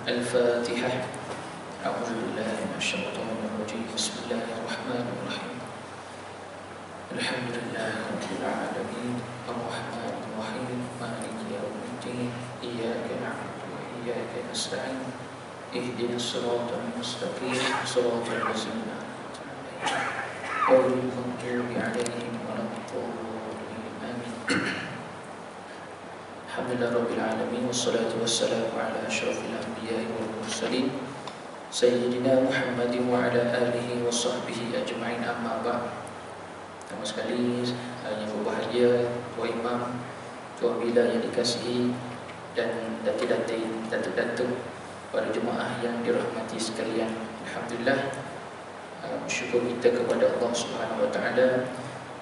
الفاتحة. أعوذ بالله من الشيطان الرجيم. بسم الله الرحمن الرحيم. الحمد لله رب العالمين الرحمن الرحيم مالك يوم الدين إياك نعبد وإياك نستعين اهدنا الصراط المستقيم صراط الذين أنعمت عليهم غير المغضوب عليهم ولا الضالين آمين. Alhamdulillah Rabbil Alamin. Wassalatu wassalamu ala ashrafil anbiya'i wal mursalin Sayyidina Muhammadin wa ala alihi wa sahbihi ajma'in, amma ba'd. Pertama sekali yang berbahagia Tuan Imam, Tuan Bila yang dikasihi, dan datuk-datuk para jemaah yang dirahmati sekalian. Alhamdulillah, bersyukur kita kepada Allah Subhanahu wa taala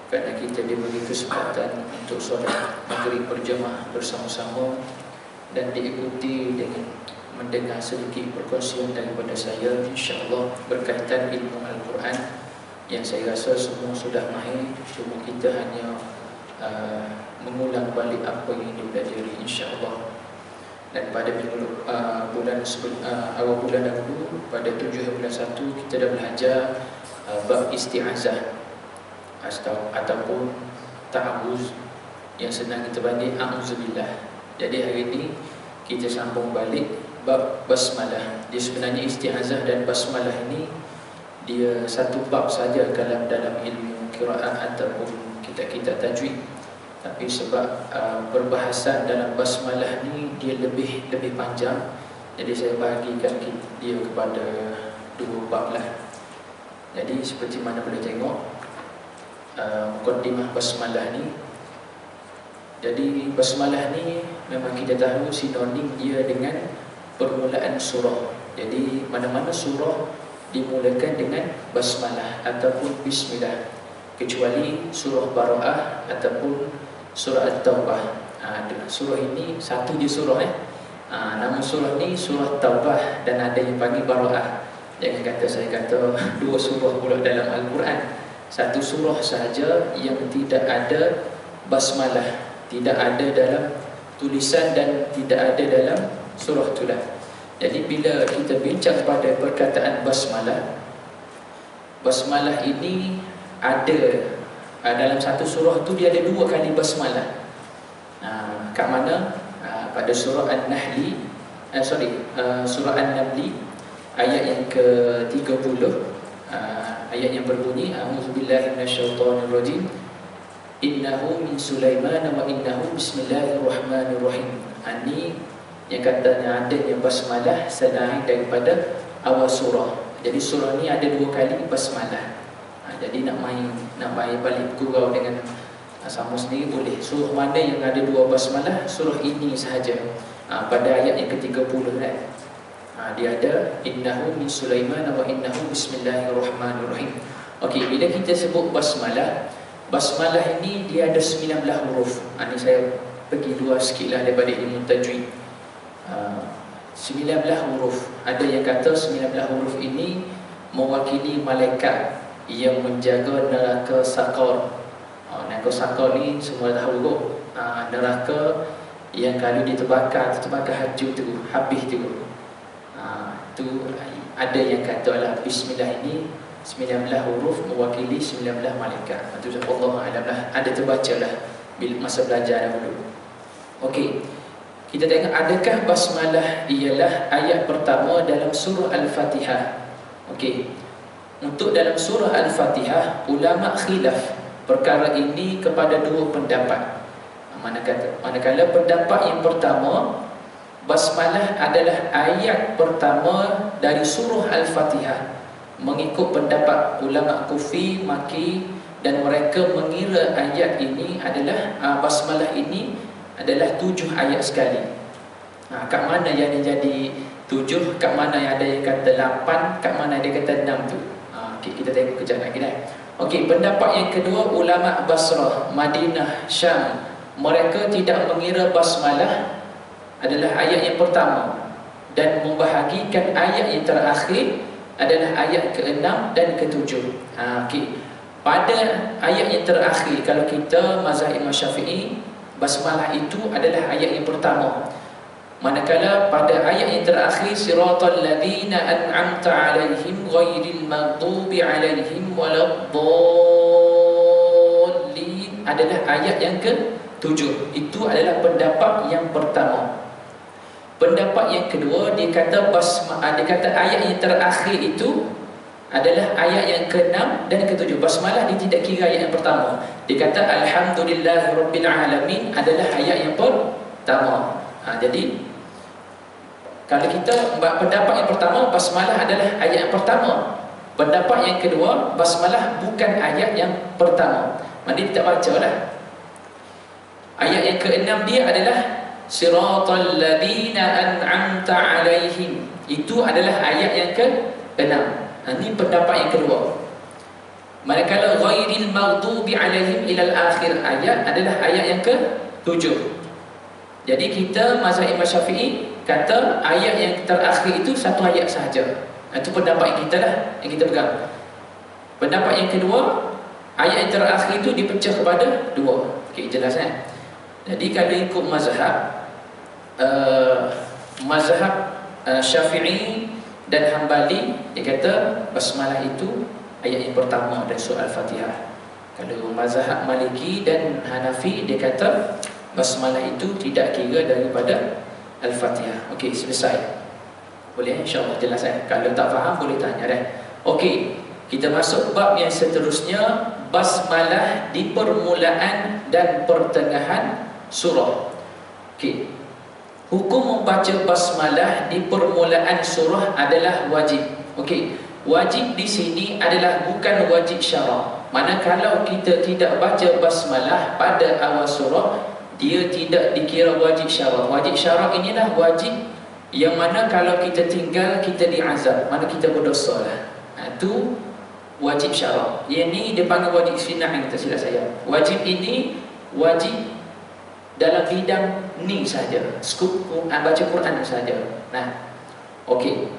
kerana kita diberi kesempatan untuk solat maghrib berjemaah bersama-sama dan diikuti dengan mendengar sedikit perkongsian daripada saya, insya-Allah berkaitan ilmu Al-Quran yang saya rasa semua sudah mahir, cuma kita hanya mengulang balik apa yang dipelajari, insya-Allah. Dan pada awal bulan dahulu, pada 7 bulan 1, kita dah belajar bab isti'azah ataupun ta'awuz, yang senang kita panggil a'udzubillah. Jadi hari ini kita sambung balik bab basmalah. Dia sebenarnya isti'azah dan basmalah ini dia satu bab saja dalam ilmu qiraat ataupun kitab-kitab tajwid. Tapi sebab perbahasan dalam basmalah ni dia lebih panjang, jadi saya bahagikan dia kepada dua bab lah. Jadi seperti mana boleh tengok mukaddimah basmalah ni. Jadi basmalah ni memang kita tahu sinonim dia dengan permulaan surah. Jadi mana-mana surah dimulakan dengan basmalah ataupun bismillah, kecuali surah Bara'ah ataupun surah At-Taubah. Surah ini satu je surah nama surah ni surah Taubah, dan ada yang panggil Bara'ah. Jangan kata saya kata dua surah pula dalam Al-Quran. Satu surah sahaja yang tidak ada basmalah, tidak ada dalam tulisan dan tidak ada dalam surah itulah. Jadi bila kita bincang pada perkataan basmalah ini ada dalam satu surah tu, dia ada dua kali basmalah. Kat mana? Pada surah An-Nahli, surah An-Namli ayat yang ke-30, ayat yang berbunyi a'udzubillahi minasyaitonirrajim innahu min Sulaiman wa innahu bismillahirrahmanirrahim. Ini yang katanya ada yang basmalah selain daripada awal surah. Jadi surah ni ada dua kali basmalah. Jadi nak main balik gurau dengan sama sendiri boleh. Surah mana yang ada dua basmalah? Surah ini sahaja. Pada ayat yang ke-30 kan. Dia ada innahu min Sulaiman wa innahu bismillahirrahmanirrahim. Okey, bila kita sebut basmalah ini dia ada 19 huruf. Ini saya pergi luar sikitlah daripada ilmu tajwid. 19 huruf. Ada yang kata 19 huruf ini mewakili malaikat yang menjaga neraka Saqar. Neraka Saqar ni semua tahu kot. Neraka yang kalau terbakar hancur tu, habis tu. Tu ada yang kata lah bismillah ini 19 huruf mewakili 19 malaikat. Itu Allah Alam lah, ada terbacalah bila masa belajar dahulu. Okey, kita tengok adakah basmalah ialah ayat pertama dalam surah Al-Fatihah. Okey, untuk dalam surah Al-Fatihah ulama khilaf perkara ini kepada dua pendapat. Manakala pendapat yang pertama, basmalah adalah ayat pertama dari surah Al-Fatihah, mengikut pendapat ulama Kufi, Maki, dan mereka mengira ayat ini adalah basmalah ini adalah 7 ayat sekali. Kat mana yang jadi 7, kat mana yang ada yang kata 8, kat mana ada yang kata 6 tu. Okay, kita tengok kejap lagi dah. Okey, pendapat yang kedua ulama Basrah, Madinah, Syam, mereka tidak mengira basmalah adalah ayat yang pertama dan membahagikan ayat yang terakhir adalah ayat ke-6 dan ke-7. Okay. Pada ayat yang terakhir, kalau kita mazhab Imam Syafi'i, basmalah itu adalah ayat yang pertama. Manakala pada ayat yang terakhir, siratal ladzina an'amta 'alaihim ghairil maghdubi 'alaihim waladdallin, adalah ayat yang ke-7. Itu adalah pendapat yang pertama. Pendapat yang kedua, dia kata ayat yang terakhir itu adalah ayat yang ke-6 dan ke-7. Basmalah dia tidak kira ayat yang pertama. Dia kata alhamdulillahirabbil alamin adalah ayat yang pertama. Jadi kalau kita pendapat yang pertama, basmalah adalah ayat yang pertama. Pendapat yang kedua, basmalah bukan ayat yang pertama. Maka dia tak bacalah. Ayat yang ke-6 dia adalah siratal ladzina an'amta 'alaihim. Itu adalah ayat yang ke-6. Ini pendapat yang kedua. Manakala ghairil maghdubi 'alaihim ilal akhir ayat adalah ayat yang ke-7. Jadi kita mazhab Imam Syafi'i kata ayat yang terakhir itu satu ayat sahaja. Itu pendapat yang kita lah, yang kita pegang. Pendapat yang kedua, ayat yang terakhir itu dipecah kepada dua. Okey, jelas kan? Jadi kalau ikut mazhab Syafi'i dan Hambali, dia kata basmalah itu ayat yang pertama dari surah Al-Fatihah. Kalau mazhab Maliki dan Hanafi, dia kata basmalah itu tidak kira daripada Al-Fatihah. Okey, selesai. Boleh insya-Allah jelas Kalau tak faham boleh tanya Okey, kita masuk bab yang seterusnya, basmalah di permulaan dan pertengahan surah. Okey. Hukum membaca basmalah di permulaan surah adalah wajib. Okey. Wajib di sini adalah bukan wajib syarak. Manakala kita tidak baca basmalah pada awal surah, dia tidak dikira wajib syarak. Wajib syarak inilah wajib yang mana kalau kita tinggal kita diazab, mana kita berdosa lah. Itu wajib syarak. Yang ni dia panggil wajib sunnah, yang tak silap saya. Wajib ini wajib dalam bidang ni saja, skup baca Quran saja. Nah, okey.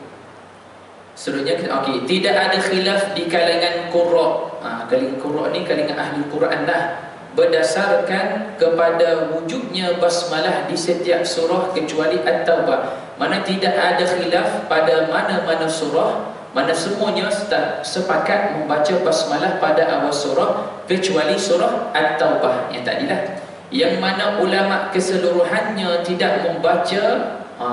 Seterusnya, okey, tidak ada khilaf di kalangan qurra. Kalangan qurra ni kalangan ahli Quran dah, berdasarkan kepada wujudnya basmalah di setiap surah kecuali At-Taubah. Mana tidak ada khilaf pada mana-mana surah, mana semuanya sepakat membaca basmalah pada awal surah kecuali surah At-Taubah yang tadilah, yang mana ulama keseluruhannya tidak membaca,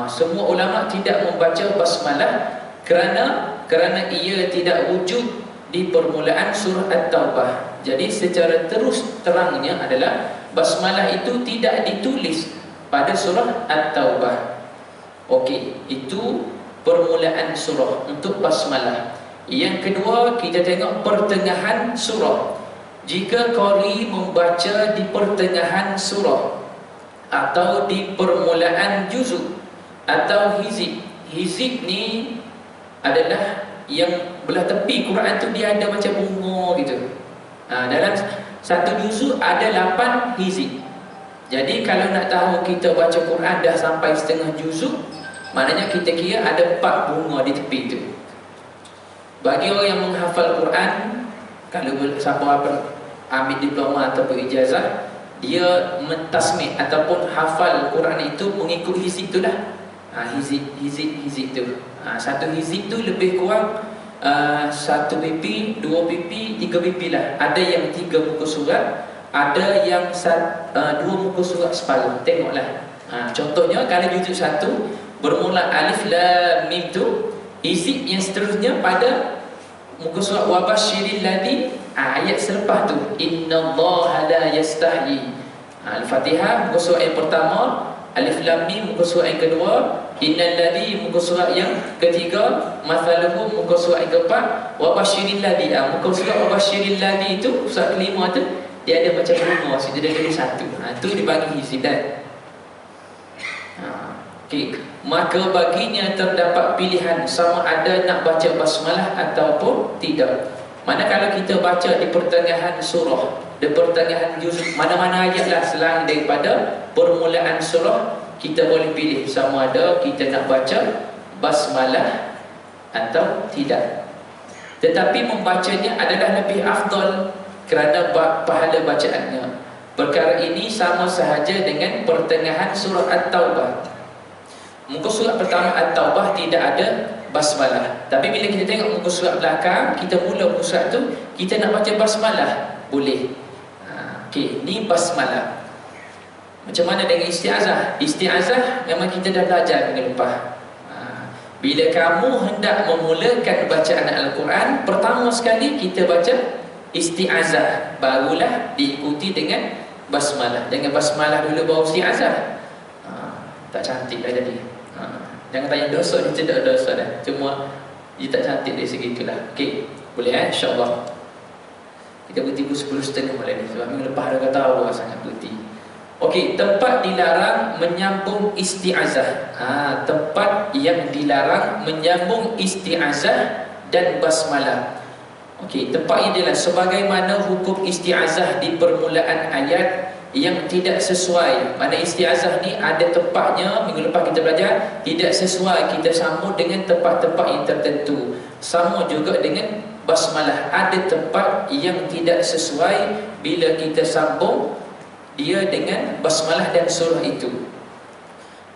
semua ulama tidak membaca basmalah kerana ia tidak wujud di permulaan surah At-Taubah. Jadi secara terus terangnya adalah basmalah itu tidak ditulis pada surah At-Taubah. Okey, itu permulaan surah untuk basmalah. Yang kedua, kita tengok pertengahan surah. Jika qari membaca di pertengahan surah atau di permulaan juzuk atau hizib. Hizib ni adalah yang belah tepi Quran tu, dia ada macam bunga gitu. Dalam satu juzuk ada 8 hizib. Jadi kalau nak tahu kita baca Quran dah sampai setengah juzuk, maknanya kita kira ada 4 bunga di tepi tu. Bagi orang yang menghafal Quran, kalau siapa ambil diploma ataupun ijazah, dia mentasmih ataupun hafal Quran itu mengikut hizib tu lah. Hizib tu. Satu hizib tu lebih kurang 1 pipi, 2 pipi, 3 pipi lah. Ada yang 3 muka surat, ada yang 2 muka surat separuh. Tengoklah. Contohnya kalau juzuk 1 bermula alif lam mim tu, hizib yang seterusnya pada muka surat wabashiril ladzi, ayat selepas tu innallaha la yastahi. Al-Fatihah muka surat yang pertama, alif lam mim muka surat yang kedua, innal ladzi muka surat yang ketiga, mathaluhu muka surat yang keempat, wabashiril ladzi muka surat wabashiril ladzi itu surat kelima tu dia ada macam bunga situ, dia ada satu. Tu dibagi hizib dah. Okey, maka baginya terdapat pilihan sama ada nak baca basmalah ataupun tidak. Mana kalau kita baca di pertengahan surah, di pertengahan juz, mana-mana ayatlah selain daripada permulaan surah, kita boleh pilih sama ada kita nak baca basmalah atau tidak. Tetapi membacanya adalah lebih afdal kerana pahala bacaannya. Perkara ini sama sahaja dengan pertengahan surah At-Taubah. muka surat pertama At-Taubah tidak ada basmalah. Tapi bila kita tengok muka surat belakang, kita mula muka surat tu, kita nak baca basmalah, boleh. Okey, ni basmalah. Macam mana dengan isti'azah? Isti'azah memang kita dah belajar minggu lepas. Bila kamu hendak memulakan bacaan Al-Quran, pertama sekali kita baca isti'azah, barulah diikuti dengan basmalah. Dengan basmalah dulu baru isti'azah. Tak cantik lah jadi. Jangan tanya dosa, dia tidak dosa dah. Cuma dia tak cantik dari segi itulah. Okey, boleh insya-Allah. Kita berhenti pukul 10.30 malam ni sebab minggu lepas dah kata awal sangat berhenti. Okey, tempat dilarang menyambung isti'azah. Tempat yang dilarang menyambung isti'azah dan basmalah. Okey, tempat ini adalah sebagaimana hukum isti'azah di permulaan ayat yang tidak sesuai. Mana isti'azah ni ada tempatnya, minggu lepas kita belajar, tidak sesuai kita sambung dengan tempat-tempat yang tertentu. Sama juga dengan basmalah, ada tempat yang tidak sesuai bila kita sambung dia dengan basmalah dan surah itu.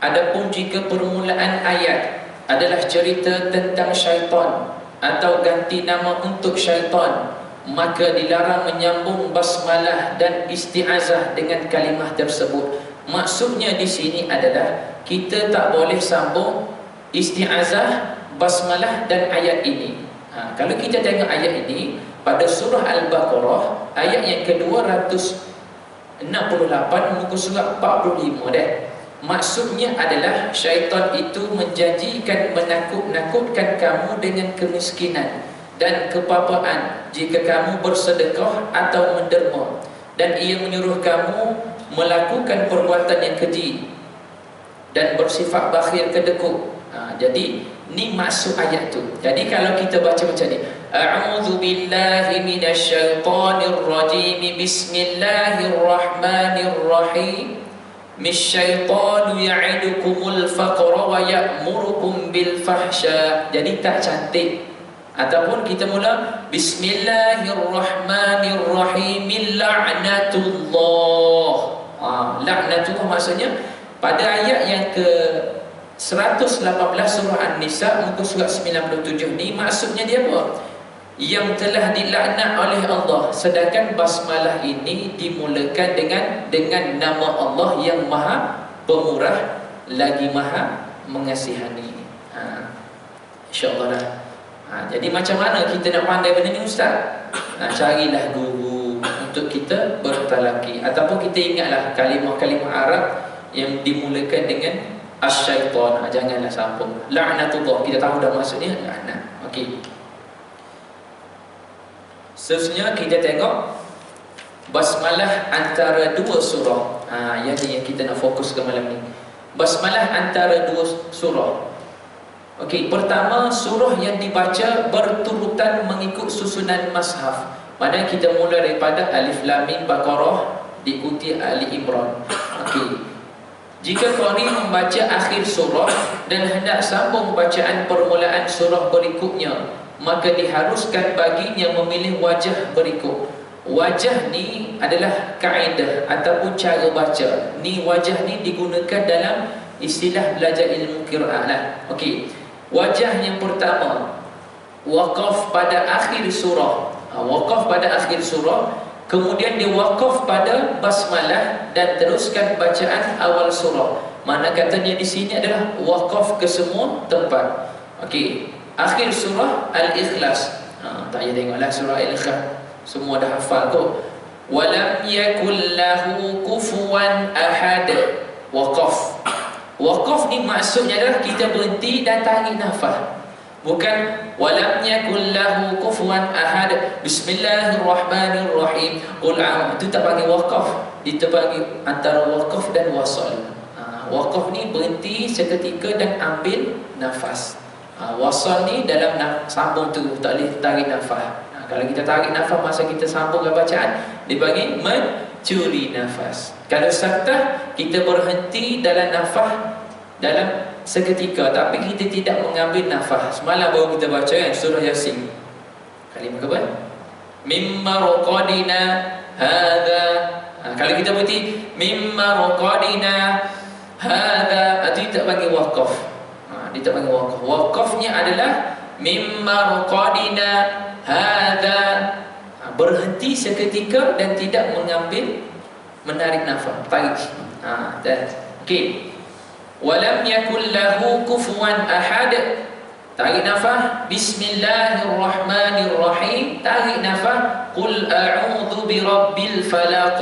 Adapun jika permulaan ayat adalah cerita tentang syaitan atau ganti nama untuk syaitan, maka dilarang menyambung basmalah dan isti'azah dengan kalimah tersebut. Maksudnya di sini adalah kita tak boleh sambung isti'azah, basmalah dan ayat ini. Kalau kita tengok ayat ini pada surah Al-Baqarah ayat yang ke-268 muka surat 45 dah. Maksudnya adalah syaitan itu menjanjikan menakut-nakutkan kamu dengan kemiskinan dan kepapaan jika kamu bersedekah atau menderma, dan ia menyuruh kamu melakukan perbuatan yang keji dan bersifat bakhil kedekut. Jadi ni maksud ayat tu. Jadi kalau kita baca macam ni, a'udzu billahi minasyaitonir rajim, bismillahirrahmanirrahim, misyaitanu ya'idukumul faqra wa ya'murukum bil fahsya. Jadi tak cantik. Ataupun kita mula bismillahirrahmanirrahim, la'natullah. La'natullah maksudnya pada ayat yang ke 118 surah An-Nisa muka surat 97 ni, maksudnya dia apa? Yang telah dilaknat oleh Allah. Sedangkan basmalah ini dimulakan dengan nama Allah yang Maha Pemurah lagi Maha Mengasihani. InsyaAllah dah. Jadi macam mana kita nak pandai benda ni Ustaz? Carilah guru untuk kita bertalaki, ataupun kita ingatlah kalimah-kalimah Arab yang dimulakan dengan asyaitan. Janganlah sambung la'natullah, kita tahu dah maksudnya la'nat. Okey. Seterusnya kita tengok basmalah antara dua surah. Yang kita nak fokus ke malam ni. Basmalah antara dua surah. Okey, pertama surah yang dibaca berturutan mengikut susunan mushaf. Mana kita mula daripada Alif Lam Mim Baqarah diikuti Ali Imran. Okey. Jika qari membaca akhir surah dan hendak sambung bacaan permulaan surah berikutnya, maka diharuskan baginya memilih wajah berikut. Wajah ni adalah kaedah ataupun cara baca. Ni wajah ni digunakan dalam istilah belajar ilmu qiraat lah. Okey. Wajah yang pertama, waqaf pada akhir surah. Waqaf pada akhir surah, kemudian dia waqaf pada basmalah dan teruskan bacaan awal surah. Mana katanya di sini adalah waqaf ke semua tempat. Okey, akhir surah Al-Ikhlas. Tak payah tengoklah surah Al-Ikhlas, semua dah hafal tu. Walam yakul lahu kufuwan ahad. Waqaf. Waqaf ni maksudnya adalah kita berhenti dan tarik nafas. Bukan walam yakul lahu kufuwan ahad, bismillahirrahmanirrahim, qul a'udzu. Itu tak panggil waqaf. Itu panggil antara waqaf dan wasal. Waqaf ni berhenti seketika dan ambil nafas. Wasal ni dalam sambung tu, tak boleh tarik nafas. Kalau kita tarik nafas masa kita sambungkan bacaan, dipanggil mencuri nafas. Kalau saktah, kita berhenti dalam nafas dalam seketika, tapi kita tidak mengambil nafas. Semalam baru kita baca kan surah Yasin. Kalimah apa? Mimma raqadina hadza. Kalau kita berhenti mimma raqadina Hadza itu tak panggil waqaf. Dia tak panggil waqaf. Waqafnya adalah mimma raqadina hadza, berhenti seketika dan tidak mengambil, menarik nafas, tarik. Okey. Walam yakul lahu kufuwan ahad. Tarik nafas, bismillahirrahmanirrahim. Tarik nafas, qul a'udzu birabbil falaq.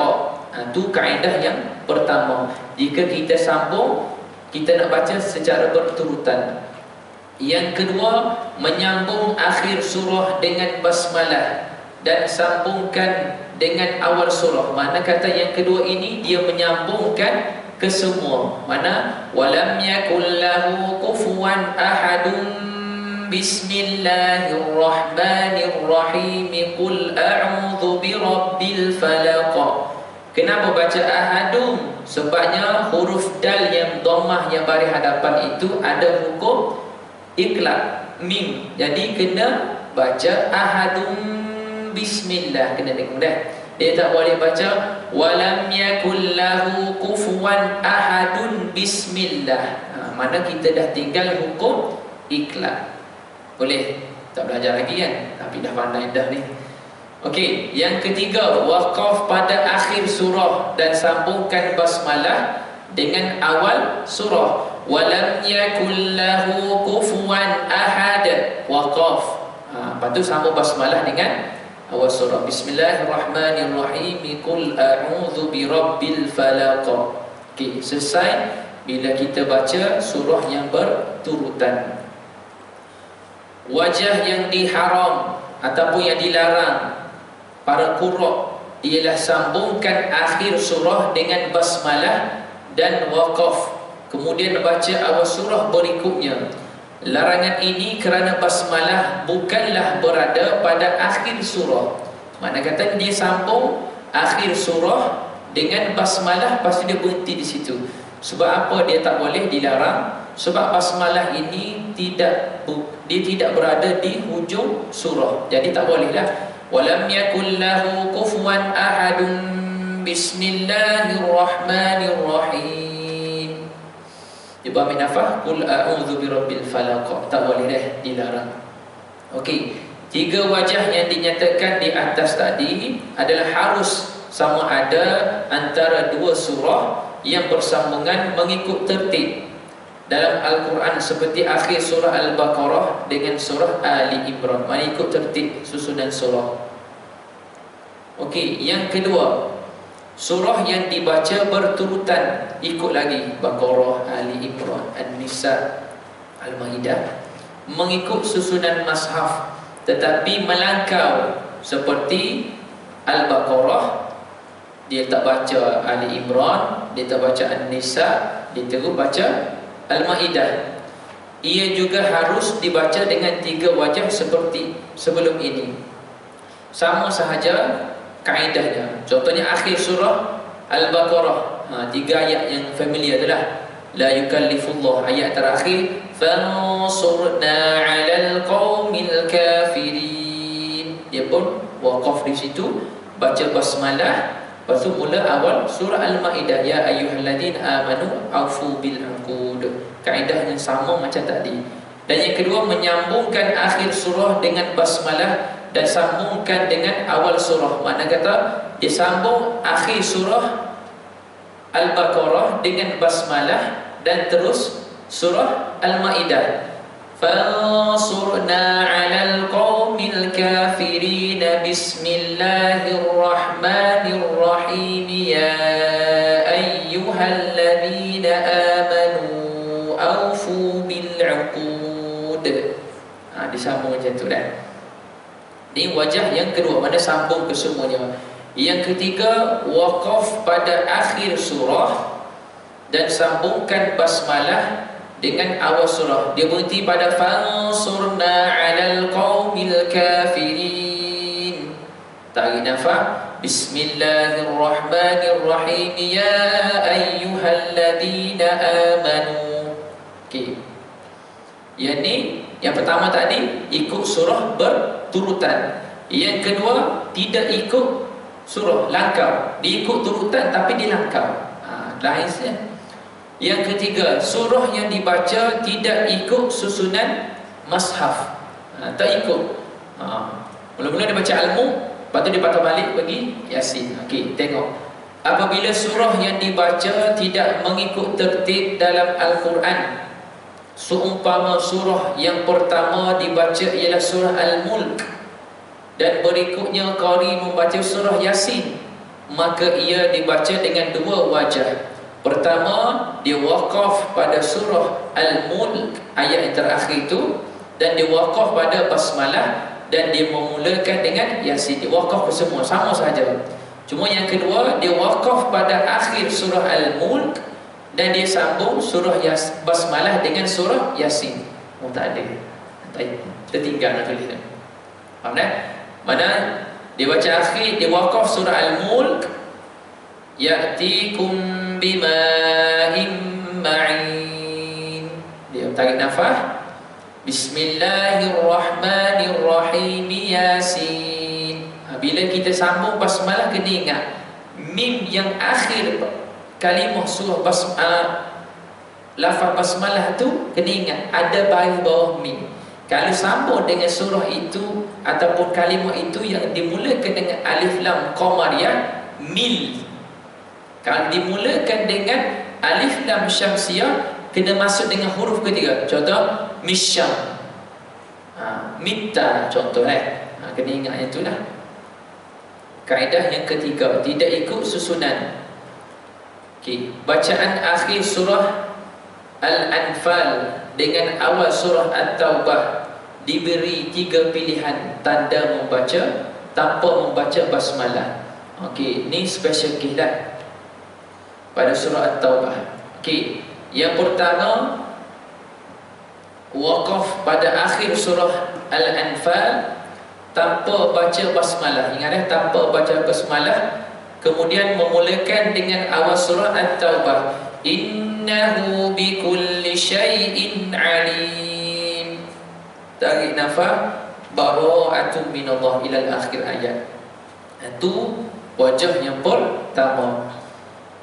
Itu kaedah yang pertama. Jika kita sambung, kita nak baca secara berturutan. Yang kedua, menyambung akhir surah dengan basmalah dan sambungkan dengan awal surah. Mana kata yang kedua ini dia menyambungkan ke semua. Mana walam yakul lahu kufuwan ahadun bismillahirrahmanirrahim qul a'udzu birabbil falaq. Kenapa baca ahadun? Sebabnya huruf dal yang dhammah yang baris hadapan itu ada hukum iqlab mim. Jadi kena baca ahadun bismillah, kena dengar dah. Dia tak boleh baca walam yakul lahu kufuwan ahadun bismillah. Mana kita dah tinggal hukum iqlab. Boleh tak belajar lagi kan? Tapi dah pandai dah ni. Okey, yang ketiga, waqaf pada akhir surah dan sambungkan basmalah dengan awal surah. Walam yakul lahu kufuwan ahad. Waqaf. Lepas tu sambung basmalah dengan awal surah. Bismillahirrahmanirrahim. Qul a'udzu birabbil falaq. Okey, selesai bila kita baca surah yang berturutan. Wajah yang diharam ataupun yang dilarang para qurra ialah sambungkan akhir surah dengan basmalah dan waqaf, kemudian baca awal surah berikutnya. Larangan ini kerana basmalah bukanlah berada pada akhir surah. Mana kata dia sambung akhir surah dengan basmalah, pasti dia berhenti di situ. Sebab apa dia tak boleh dilarang? Sebab basmalah ini dia tidak berada di hujung surah. Jadi tak bolehlah. Walam yakul lahu kufuwan ahadun bismillahirrahmanirrahim. Dia ambil nafas, qul a'udzu birabbil falaq. Tak boleh dah, dilarang. Okey, tiga wajah yang dinyatakan di atas tadi adalah harus sama ada antara dua surah yang bersambungan mengikut tertib dalam Al-Quran, seperti akhir surah Al-Baqarah dengan surah Ali Imran, mengikut tertib susunan surah. Okey, yang kedua, surah yang dibaca berturutan, ikut lagi Baqarah, Ali Imran, An-Nisa, Al-Maidah, mengikut susunan mushaf, tetapi melangkau seperti Al-Baqarah, dia tak baca Ali Imran, dia tak baca An-Nisa, dia terus baca Al-Maidah. Ia juga harus dibaca dengan tiga wajah seperti sebelum ini. Sama sahaja kaedahnya. Contohnya akhir surah Al-Baqarah, tiga ayat yang familiar adalah la yukallifullah, ayat terakhir fansurna 'alal qaumil kafirin. Dia pun waqaf di situ, baca basmalah, lepas tu mula awal surah Al-Maidah, ya ayyuhalladzina amanu aufu bil uqud. Kaedah yang sama macam tadi. Dan yang kedua, menyambungkan akhir surah dengan basmalah dan sambungkan dengan awal surah. Makna kata dia sambung akhir surah Al-Baqarah dengan basmalah dan terus surah Al-Maidah. Fansurna 'alal qaumil kafirin bismillahirrahmanirrahim ya ayyuhalladzina amanu aufu bil 'uqud. Disambung macam tu dah. Ini wajah yang kedua, mana sambung ke semuanya. Yang ketiga, waqaf pada akhir surah dan sambungkan basmalah dengan awal surah. Dia berhenti pada fansurna 'alal qaumil kafirin. Tarik nafas, bismillahirrahmanirrahim ya ayyuhalladzina amanu. Okey. Yang ni, yang pertama tadi ikut surah berturutan. Yang kedua tidak ikut surah, langkau. Dia ikut turutan tapi dia langkau. Lain saja. Yang ketiga, surah yang dibaca tidak ikut susunan mushaf. Tak ikut. Mula-mula dia baca Al-Mulk, lepas tu dia patah balik bagi Yasin. Okey, tengok. Apabila surah yang dibaca tidak mengikut tertib dalam Al-Quran, seumpama surah yang pertama dibaca ialah surah Al-Mulk dan berikutnya qari membaca surah Yasin, maka ia dibaca dengan dua wajah. Pertama, dia waqaf pada surah Al-Mulk ayat yang terakhir itu, dan dia waqaf pada basmalah, dan dia memulakan dengan Yasin. Dia waqaf semua sama saja. Cuma yang kedua, dia waqaf pada akhir surah Al-Mulk dan dia sambung surah basmalah dengan surah Yasin. Tak ada. Tertinggal nak tulis. Faham tak? Mana dia baca akhir, dia waqaf surah Al-Mulk, ya'tikum bima'in ma'in. Dia tarik nafas. Bismillahirrahmanirrahim, Yasin. Bila kita sambung basmalah, kena ingat mim yang akhir kalimah surah lafaz basmalah tu, kena ingat ada baris bawah mim. Kalau sambung dengan surah itu ataupun kalimah itu yang dimulakan dengan alif lam qamariyah, mil. Kalau dimulakan dengan alif lam syamsiyah, kena masuk dengan huruf ketiga. Contoh misyam, mita contoh. Kena ingat yang itulah. Kaedah yang ketiga, tidak ikut susunan. Bacaan akhir surah Al-Anfal dengan awal surah At-Taubah diberi 3 pilihan tanda membaca tanpa membaca basmalah. Ini special case dah pada surah At-Taubah. Yang pertama, waqaf pada akhir surah Al-Anfal tanpa baca basmalah. Ingat tanpa baca basmalah. Kemudian memulakan dengan awal surah At-Taubah, innahu bikulli syai'in alim. Tarik nafas, bara'atun minallah ilal akhir ayat. Itu wajah yang pertama.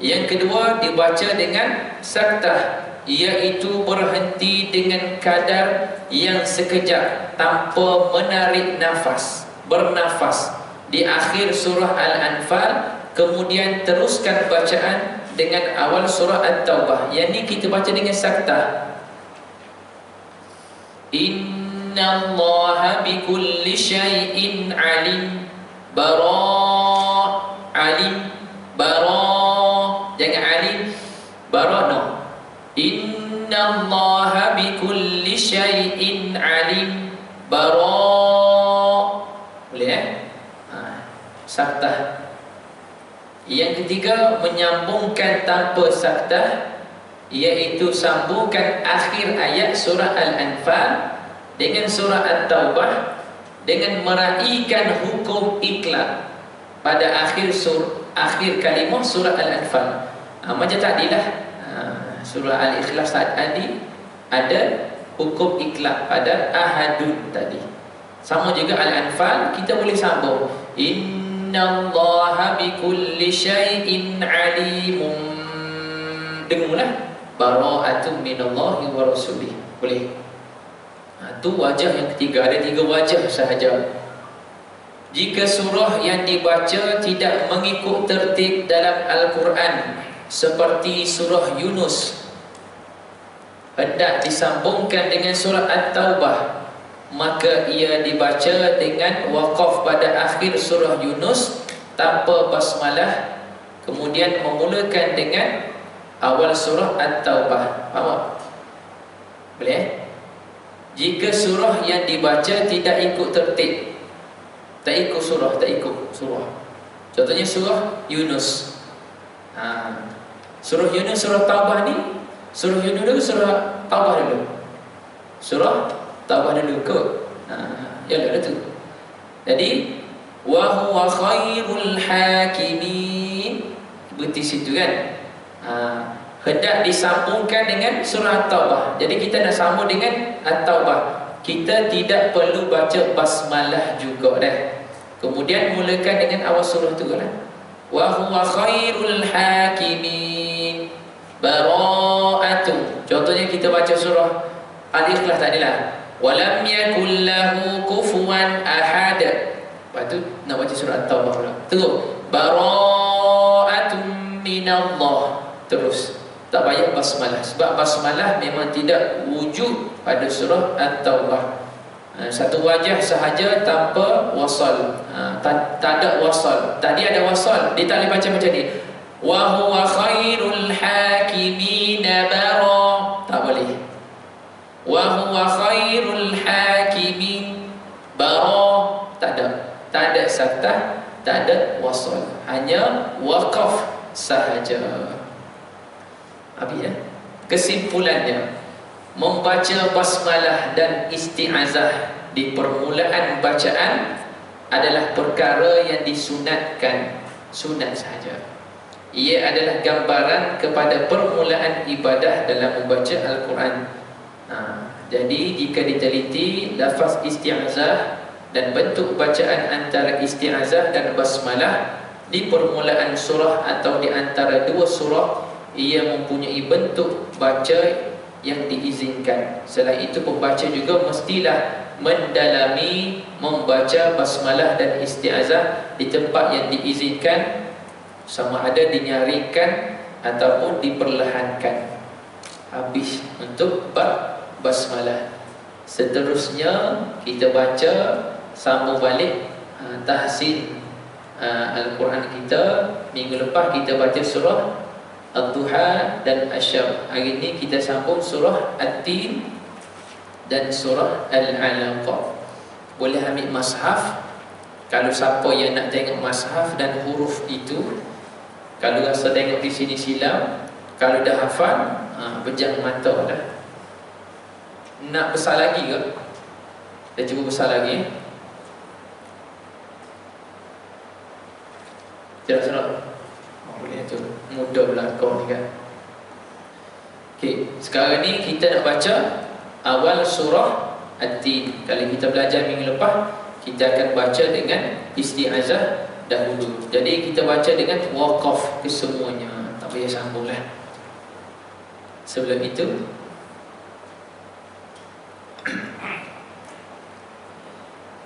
Yang kedua, dibaca dengan saktah, iaitu berhenti dengan kadar yang sekejap tanpa menarik nafas, bernafas di akhir surah Al-Anfal, kemudian teruskan bacaan dengan awal surah At-Taubah. Yang ni kita baca dengan saktah. Innallaha bikulli syai'in alim. Alim, jangan alim, no. Innallaha bikulli syai'in alim. Boleh saktah. Yang ketiga, menyambungkan tanpa saktah, iaitu sambungkan akhir ayat surah Al-Anfal dengan surah At-Taubah dengan meraihkan hukum iqlab pada akhir kalimah surah Al-Anfal. Macam tadilah surah Al-Ikhlas tadi ada hukum iqlab pada ahadun tadi. Sama juga Al-Anfal kita boleh sambung, innallaha bikulli syai'in alimun. Dengarlah, bara'atun minallahi wa rasulih. Boleh. Itu wajah yang ketiga. Ada 3 wajah sahaja. Jika surah yang dibaca tidak mengikut tertib dalam Al-Quran, seperti surah Yunus hendak disambungkan dengan surah At-Taubah, maka ia dibaca dengan waqaf pada akhir surah Yunus tanpa basmalah, kemudian memulakan dengan awal surah At-Taubah. Faham? Boleh? Jika surah yang dibaca tidak ikut tertib, tak ikut surah. Contohnya surah Yunus. Surah Yunus, surah Taubah ni, surah Yunus dulu, surah Taubah dulu. Surah Taubah dulu kot. Ya ada tu. Jadi wa huwa khairul hakimin. Berarti situ kan. Hendak disambungkan dengan surah At-Taubah. Jadi kita nak sambung dengan At-Taubah, kita tidak perlu baca basmalah juga dah. Kemudian mulakan dengan awal surah tu lah. Wa huwa khairul hakimin. Bara'atun. Contohnya kita baca surah Al-Ikhlas tadilah. Walam yakul lahu kufuwan ahad. Lepas tu nak baca surah At-Taubah pula. Terus bara'atun minallah. Terus tak payah basmalah, sebab basmalah memang tidak wujud pada surah At-Taubah. Satu wajah sahaja tanpa wasal. Tak ada wasal. Tadi ada wasal, dia tak boleh baca macam ni. Wa huwa khairul hakimin bara. Tak boleh. Wa huwa khairul hakimin bara. Tak ada. Tak ada saktah, tak ada wasal. Hanya waqaf sahaja. Habis ya. Kesimpulannya, membaca basmalah dan isti'azah di permulaan bacaan adalah perkara yang disunatkan, sunat sahaja. Ia adalah gambaran kepada permulaan ibadah dalam membaca Al-Quran. Jadi jika diteliti lafaz isti'azah dan bentuk bacaan antara isti'azah dan basmalah di permulaan surah atau di antara dua surah, ia mempunyai bentuk baca yang diizinkan. Selain itu, pembaca juga mestilah mendalami membaca basmalah dan isti'azah di tempat yang diizinkan, sama ada dinyarikan ataupun diperlahankan. Habis untuk bab basmalah. Seterusnya kita baca sambung balik tahsin Al-Quran kita. Minggu lepas kita baca surah Ad-Duha dan Asy-Syams. Hari ini kita sambung surah At-Tin dan surah Al-Alaq. Boleh ambil mushaf kalau siapa yang nak tengok mushaf dan huruf itu. Kalau rasa tengok di sini silam, kalau dah hafal, pejam mata dah. Nak besar lagi ke? Kita cuba besar lagi. Jelas-jelas. Boleh tu, mudah berlakon ni kan. Okey, sekarang ni kita nak baca awal surah At-Tin. Kalau kita belajar minggu lepas, kita akan baca dengan isti'azah dahulu. Jadi kita baca dengan waqaf kesemuanya, tak payah sambung lah. Sebelum itu,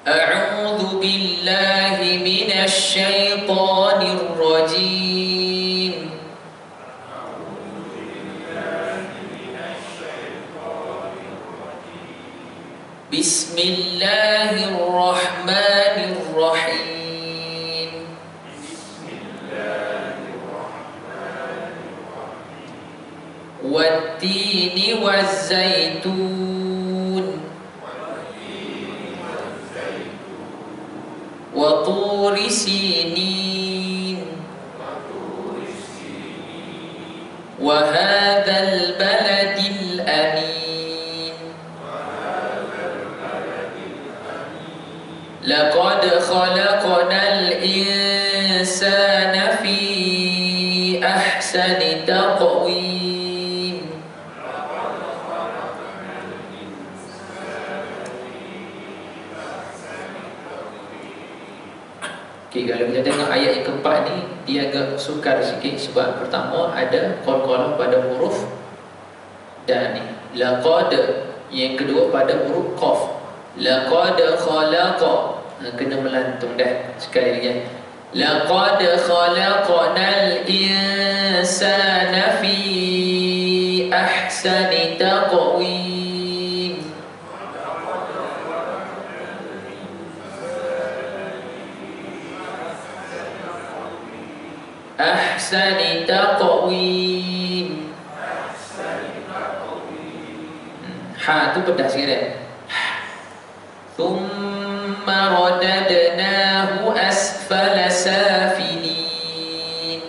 A'udzu billahi minasy syaithanir rajim. Bismillahirrahmanirrahim. Wat-tini waz-zaitun wa turi sinin wa hadzal baladil amin. Laqad khalaqnal insana fi ahsani taqwim. Okay, kalau kita tengok ayat yang keempat ni, dia agak sukar sikit sebab pertama ada qalqalah pada huruf dan ni laqad, yang kedua pada huruf qaf. Laqad khalaqa, kena melantung dah. Sekali lagi, laqad khalaqnal insana fi ahsani taqwim. Ahsani taqwim. Ha tu pedas sikit dah. Thumma radadnahu asfala safilin.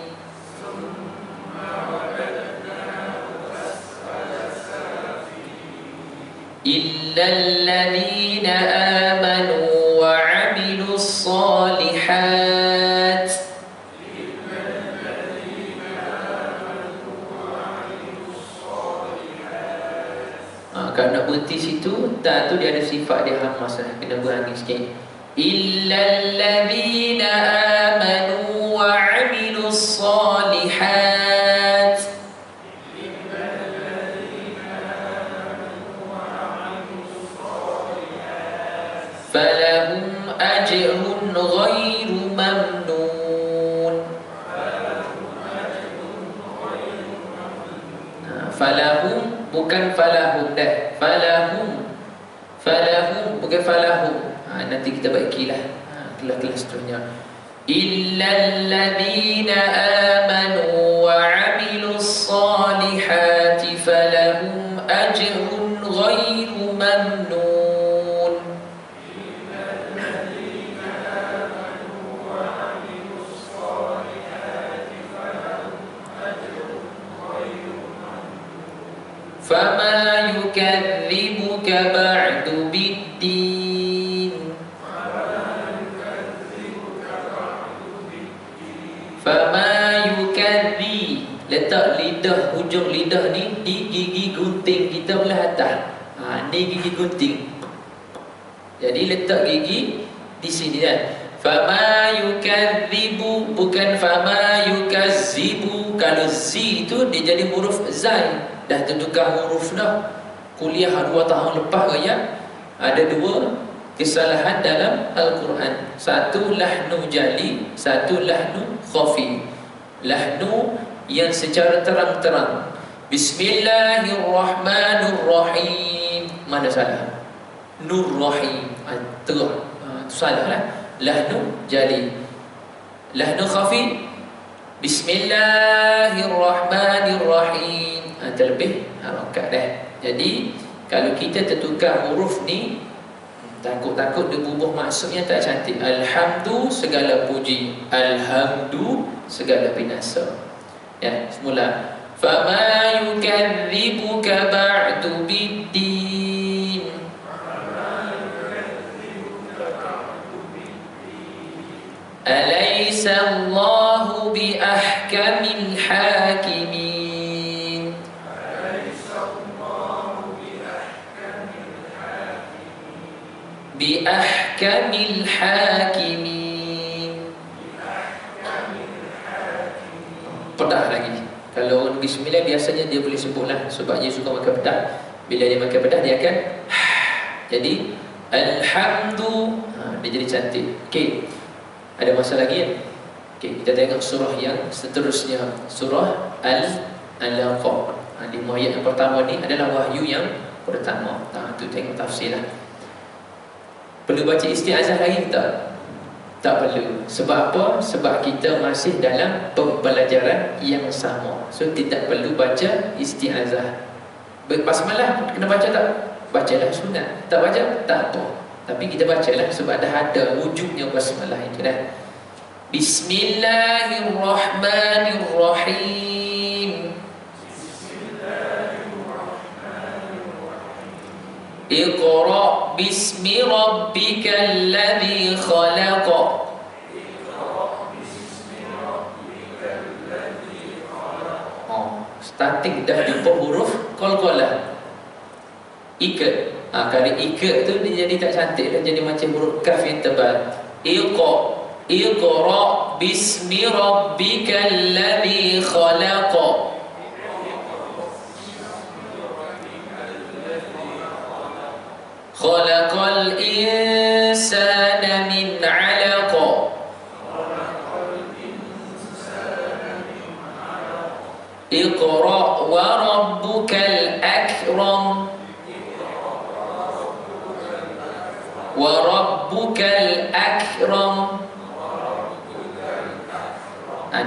Illa alladhina amanu wa 'amilus solihat. Kalau nak berhenti situ, tak tu dia ada sifat dia hamas lah, kena berani sikit. Illal ladzina amanu wa 'amilus solihat. falahum ajrun ghairu mamnun. Falahum bukan falahum dah. Falahum bukan falahum. Nanti kita bagilah kelas-kelas seterusnya. Illal ladzina amanu wa 'amilus solihati falahum ajrun ghairu mamnun. Fama yukadzibuka ba'du biddin. Fama yukadzi, letak lidah, hujung lidah ni di gigi gunting kita belah atas. Ni gigi gunting. Jadi letak gigi di sini kan. Fama yukadzibu bukan fama yukazzibu. Kalau Z itu dia jadi huruf zai. Dah tertukar huruf dah. Kuliah 2 tahun lepas raya ada 2 kesalahan dalam Al-Quran. Satu lahnu jali, satu lahnu khafi. Lahnu yang secara terang-terang. Bismillahirrahmanirrahim. Mana salah? Nur Rahim. Terang. Itu salah lah. Lahnu jali. Lahnu khafi. Bismillahirrahmanirrahim. Terlebih harakat dah. Jadi kalau kita tertukar huruf ni, takut-takut dia bubuh maksudnya tak cantik. Alhamdu segala puji, alhamdu segala binasa. Ya, semula. Fama yukadzibuka ba'du biddin. Alaysa Allahu bi ahkamil hakimin. Bi ahkamil hakimin. Pedah lagi. Kalau orang Negeri Sembilan biasanya dia boleh sebutlah, sebab dia suka makan pedah. Bila dia makan pedah dia akan jadi alhamdu, dia jadi cantik. Okey. Ada masalah lagi kan? Okey, kita tengok surah yang seterusnya, surah Al-Alaq. Di ayat yang pertama ni adalah wahyu yang pertama. Tu tengok tafsirlah. Perlu baca isti'azah lagi tak? Tak perlu. Sebab apa? Sebab kita masih dalam pembelajaran yang sama. So tidak perlu baca isti'azah. Basmalah kena baca tak? Bacalah sunat. Tak baca? Tak apa. Tapi kita bacalah sebab dah ada wujudnya basmalah itu dah. Bismillahirrahmanirrahim. Iqra' bismi rabbikal ladzi khalaq. Starting dah jumpa huruf qalqalah. Ikat. Kalau ikat tu dia jadi tak cantik dah, jadi macam huruf kaf yang tebal. Iqra' bismi rabbikal ladzi khalaq. Khalaqal insana min 'alaq. Iqra' wa rabbukal akram. Wa rabbukal akram.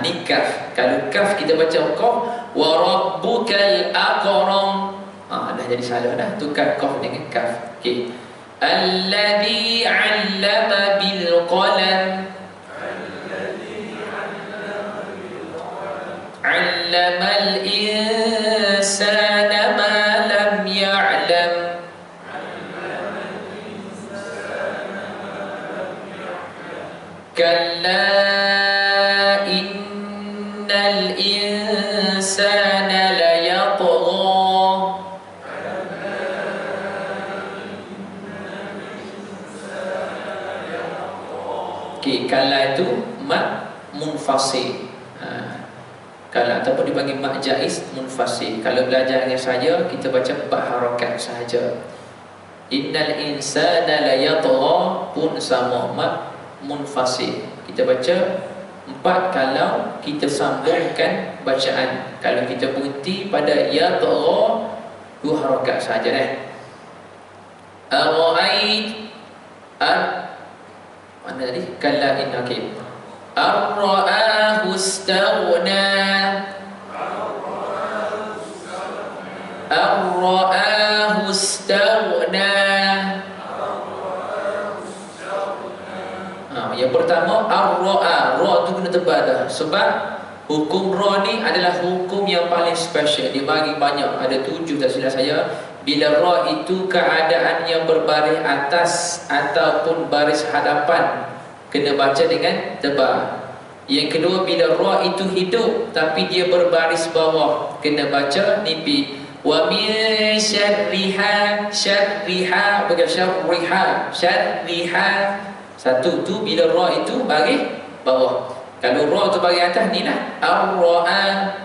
Ni kaf. Kalau kaf kita baca qaf. Wa rabbukal akram. Dah jadi salah dah. Tukar qaf dengan kaf. Okey. Alladhi 'allama bil qalam. 'Allamal insana ma lam ya'lam. Kalla innal insana la yatgha. Okey, kalla itu mat munfasil. Kalau ataupun dipanggil mak jaiz munfasil. Kalau belajar dengan saja kita baca 4 harakat sahaja. Innal insana layatgha pun sama munfasil. Kita baca 4 kalau kita sambungkan bacaan. Kalau kita berhenti pada yatgha 2 harakat saja Ar-ra'ait mana tadi? Kalla innaki ar-ra'ahu istaghna ar-ra'ahu istaghna. Yang pertama ar-ra'a, ra tu kena tebal dah. Sebab hukum ra ni adalah hukum yang paling special. Dia bagi banyak, ada 7 tak silap saya. Bila ra itu keadaan yang berbaris atas ataupun baris hadapan, kena baca dengan tebal. Yang kedua, bila ra itu hidup tapi dia berbaris bawah, kena baca nipis. Wa min syarriha, syarriha bukan syarriha, syarriha. Satu tu bila ra itu baris bawah. Kalau ra tu baris atas ni lah ar-ra'a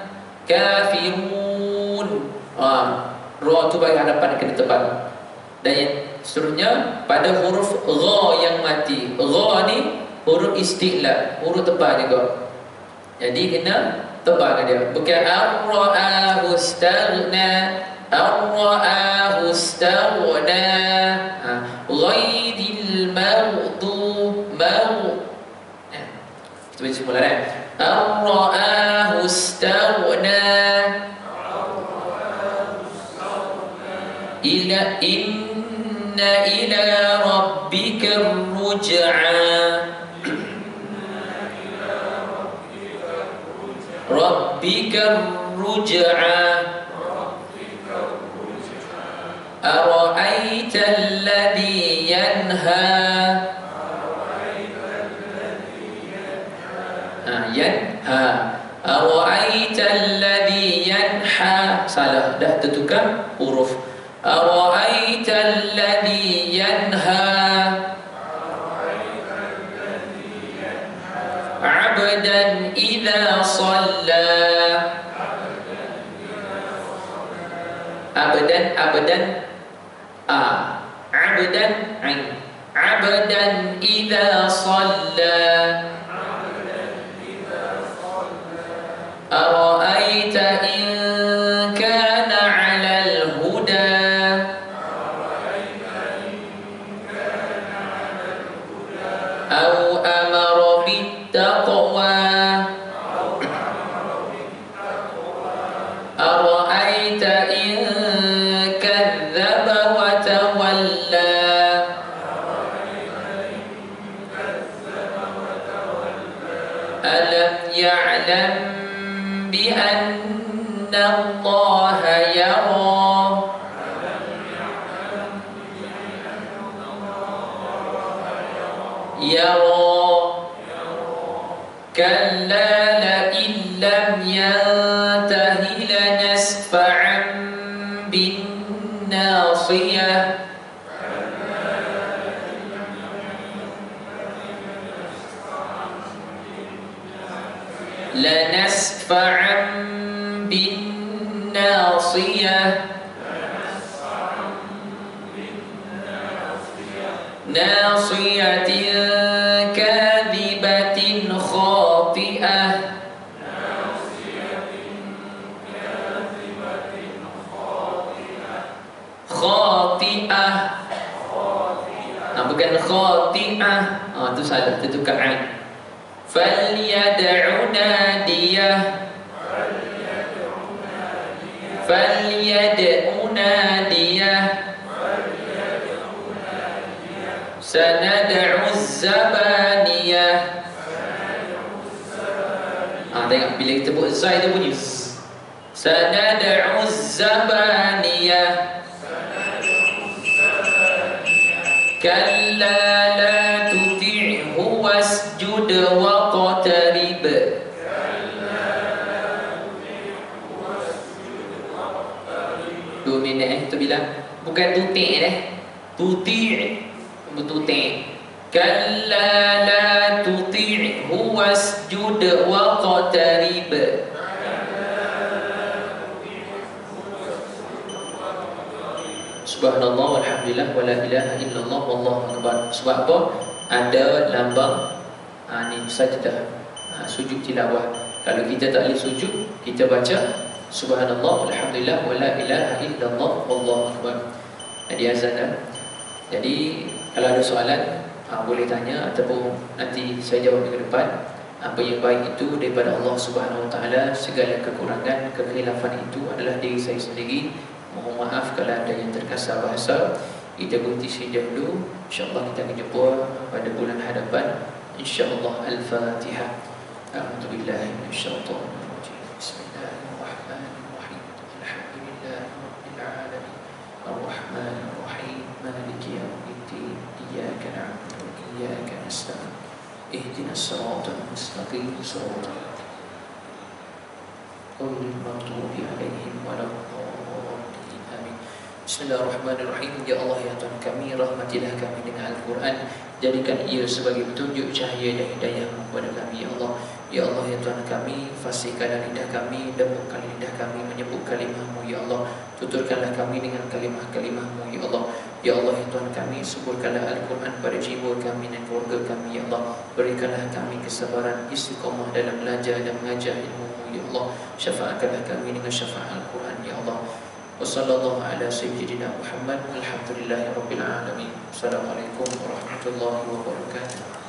kafirun. Ra tu baris hadapan kena tebal. Dan yang seterusnya pada huruf gha yang mati. Gha ni huruf isti'la, huruf tebal juga. Jadi kena tebal dia. Bukan ar-ra'ahu istaghna, ar-ra'ahu istaghna. Ghairil maghdub kita baca semula ar-ra'ahu istaghna ila inna ila rabbika ruj'a rabbika ruj'a ara'aita alladhi yanha yanha ara'aita alladhi yanha. Salah, dah tertukar huruf. Ara'aita alladhi yanha abdan idza shalla. Abdan abdan abdan abdan idza shalla. أرأيت إن كان على الهدى أو أمر بالتقوى أرأيت إن كذب وتولى ألم يعلم بأن الله يرى يرى كلا لئن لم ينته لنسفعا بالناصية لنسفعا بالناصية ناصية كاذبة خاطئة خاطئة bukan khati'ah. Itu salah, itu tukar فليدع ناديه فليدع ناديه سندع الزبانية. Tengok bila kita buat zai dia bunyi sanad'u zabaniyah kalla la tuti'hu wasjud waqtarib. Dua minit tu bilang bukan tuti' tuti' betuti'. Kalla la tuti'hu wasjud waqtarib. subhanallah walhamdulillah wala ilaha illallah wallahu akbar. Sebab apa? Ada lambang ni sajdah, sujud tilawah. Kalau kita tak boleh sujud, kita baca subhanallah walhamdulillah wala ilaha illallah wallahu akbar. Jadi azan dah. Jadi kalau ada soalan boleh tanya ataupun nanti saya jawab minggu depan. Apa yang baik itu daripada Allah Subhanahu Wa Taala. Segala kekurangan, kekhilafan itu adalah diri saya sendiri. Mohon maaf kalau ada yang terkasar bahasa. Kita berhenti sini dahulu. InsyaAllah kita akan jumpa pada bulan hadapan. InsyaAllah. Al-Fatihah. A'udzubillahi minasyaitonirrajim. Bismillahirrahmanirrahim. Alhamdulillahirabbil alamin. Ar-Rahmanir-Rahim. Maliki yaumiddin. Iyyaka na'budu wa iyyaka nasta'in. Ihdinas siratal mustaqim. Siratal maghdubi 'alaihim waladdallin. Amin. Bismillahirrahmanirrahim. Ya Allah ya Tuhan kami, rahmatilah kami dengan Al-Quran. Jadikan ia sebagai petunjuk cahaya dan hidayah-Mu kepada kami ya Allah. Ya Allah ya Tuhan kami, fasihkanlah lidah kami, lembutkan lidah kami menyebut kalimah-Mu ya Allah. Tuturkanlah kami dengan kalimah-kalimah-Mu ya Allah. Ya Allah ya Tuhan kami, suburkanlah Al-Quran pada jiwa kami dan keluarga kami ya Allah. Berikanlah kami kesabaran, istiqamah dalam belajar dan mengajar ilmu-Mu ya Allah. Syafaatkanlah kami dengan syafaat Al-Quran ya Allah. Wassallallahu ala sayyidina Muhammad. Alhamdulillahirabbil alamin. Assalamualaikum warahmatullahi wabarakatuh.